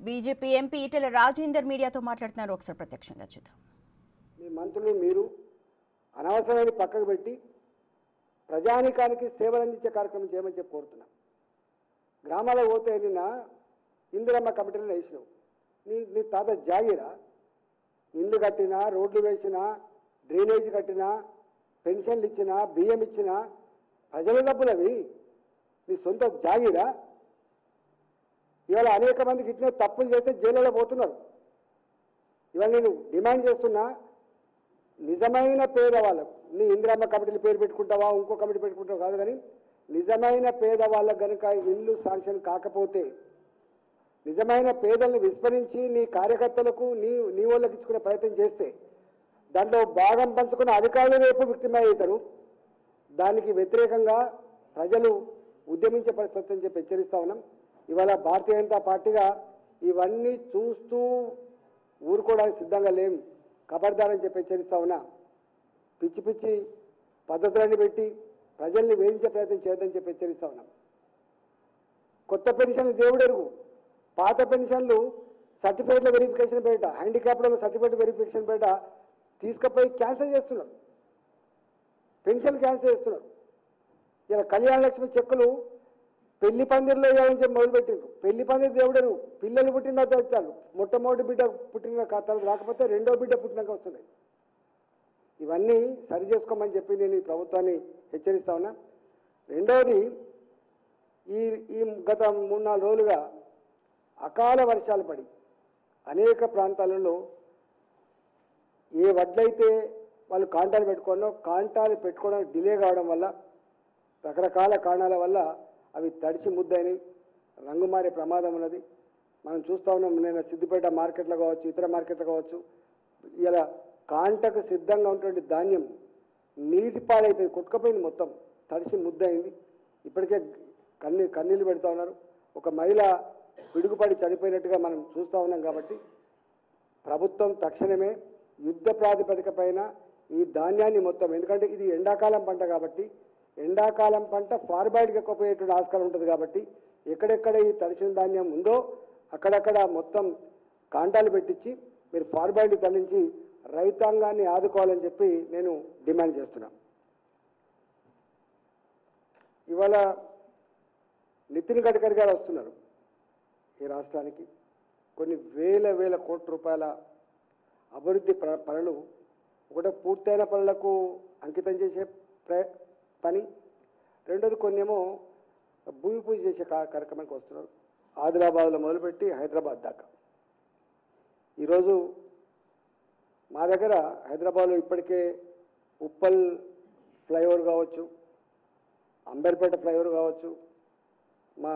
BJP MP Etela Rajender మీడియాతో మాట్లాడుతున్నారు. ఒకసారి ప్రత్యక్షంగా చూద్దాం. మీ మంత్రులు మీరు అనవసరమైన పక్కకు పెట్టి ప్రజానికానికి సేవలు అందించే కార్యక్రమం చేయమని చెప్పి కోరుతున్నాం. గ్రామాలకు పోతే నిన్న ఇందిరమ్మ కమిటీలను వేసినావు. నీ తాత జాగిరా? ఇల్లు కట్టినా, రోడ్లు వేసినా, డ్రైనేజ్ కట్టినా, పెన్షన్లు ఇచ్చినా, బియ్యం ఇచ్చినా ప్రజల డబ్బులు అవి. నీ సొంత జాగిరా? ఇవాళ అనేక మందికి ఇట్లా తప్పులు చేస్తే జైలులో పోతున్నారు. ఇవాళ నేను డిమాండ్ చేస్తున్నా, నిజమైన పేదవాళ్ళకు నీ ఇందిరమ్మ కమిటీలు పేరు పెట్టుకుంటావా, ఇంకో కమిటీ పెట్టుకుంటావా కాదు, కానీ నిజమైన పేదవాళ్ళకు కనుక ఇల్లు శాంక్షన్ కాకపోతే, నిజమైన పేదలను విస్మరించి నీ కార్యకర్తలకు నీ వాళ్ళకి ఇచ్చుకునే ప్రయత్నం చేస్తే దాంట్లో భాగం పంచుకున్న అధికారులు రేపు విక్టిమ్ అవుతారు. దానికి వ్యతిరేకంగా ప్రజలు ఉద్యమించే పరిస్థితి అని చెప్పి హెచ్చరిస్తా ఉన్నాం. ఇవాళ భారతీయ జనతా పార్టీగా ఇవన్నీ చూస్తూ ఊరుకోవడానికి సిద్ధంగా లేం. ఖబర్దారని చెప్పి హెచ్చరిస్తా ఉన్నా. పిచ్చి పిచ్చి పద్ధతులన్నీ పెట్టి ప్రజల్ని వేయించే ప్రయత్నం చేయొద్దని చెప్పి హెచ్చరిస్తా ఉన్నాం. కొత్త పెన్షన్లు దేవుడెరుగు, పాత పెన్షన్లు సర్టిఫికేట్ల వెరిఫికేషన్ పేట, హ్యాండిక్యాప్ల సర్టిఫికేట్ వెరిఫికేషన్ పేట తీసుకుపోయి క్యాన్సిల్ చేస్తున్నారు. పెన్షన్ క్యాన్సిల్ చేస్తున్నారు. ఇలా కళ్యాణ లక్ష్మి చెక్కులు పెళ్లి పందిరిలో వేయాలని చెప్పి మొదలుపెట్టిండ్రు. పెళ్లి పందిరి దేవుడరు, పిల్లలు పుట్టిన తర్వాత మొట్టమొదటి బిడ్డ పుట్టిన తర్వాత రాకపోతే రెండో బిడ్డ పుట్టినాక వస్తున్నాయి. ఇవన్నీ సరి చేసుకోమని చెప్పి నేను ఈ ప్రభుత్వాన్ని హెచ్చరిస్తా ఉన్నా. రెండవది, ఈ గత 3-4 రోజులుగా అకాల వర్షాలు పడి అనేక ప్రాంతాలలో ఏ వడ్లయితే వాళ్ళు కాంటాలు పెట్టుకోనో కాంటాలు పెట్టుకోవడానికి డిలే కావడం వల్ల, రకరకాల కారణాల వల్ల అవి తడిచి ముద్దయినాయి, రంగు మారే ప్రమాదం ఉన్నది. మనం చూస్తూ ఉన్నాం. నేను సిద్దిపేట మార్కెట్లో కావచ్చు, ఇతర మార్కెట్లో కావచ్చు, ఇలా కాంటకు సిద్ధంగా ఉన్నటువంటి ధాన్యం నీటి పాడైపోయింది, కొట్టుకపోయింది, మొత్తం తడిసి ముద్దయింది. ఇప్పటికే కన్నీళ్ళు పెడతా ఉన్నారు. ఒక మహిళ పిడుగుపడి చనిపోయినట్టుగా మనం చూస్తూ ఉన్నాం. కాబట్టి ప్రభుత్వం తక్షణమే యుద్ధ ప్రాతిపదిక పైన ఈ ధాన్యాన్ని మొత్తం, ఎందుకంటే ఇది ఎండాకాలం పంట కాబట్టి ఎండాకాలం పంట ఫార్బాయిడ్కి ఎక్కువ పోయేటువంటి ఆస్కారం ఉంటుంది. కాబట్టి ఎక్కడెక్కడ ఈ తడిసిన ధాన్యం ఉందో అక్కడక్కడ మొత్తం కాంటాలు పెట్టించి మీరు ఫార్బాయిడ్కి తరలించి రైతాంగాన్ని ఆదుకోవాలని చెప్పి నేను డిమాండ్ చేస్తున్నాను. ఇవాళ నితిన్ గడ్కరీ గారు వస్తున్నారు ఈ రాష్ట్రానికి. కొన్ని వేల కోట్ల రూపాయల అభివృద్ధి పనులు, ఒకటి పూర్తయిన పనులకు అంకితం చేసే పని, రెండోది కొన్నేమో భూమి పూజ చేసే కార్యక్రమానికి వస్తున్నారు. ఆదిలాబాద్లో మొదలుపెట్టి హైదరాబాద్ దాకా. ఈరోజు మా దగ్గర హైదరాబాద్లో ఇప్పటికే ఉప్పల్ ఫ్లైఓవర్ కావచ్చు, అంబర్పేట ఫ్లైఓవర్ కావచ్చు, మా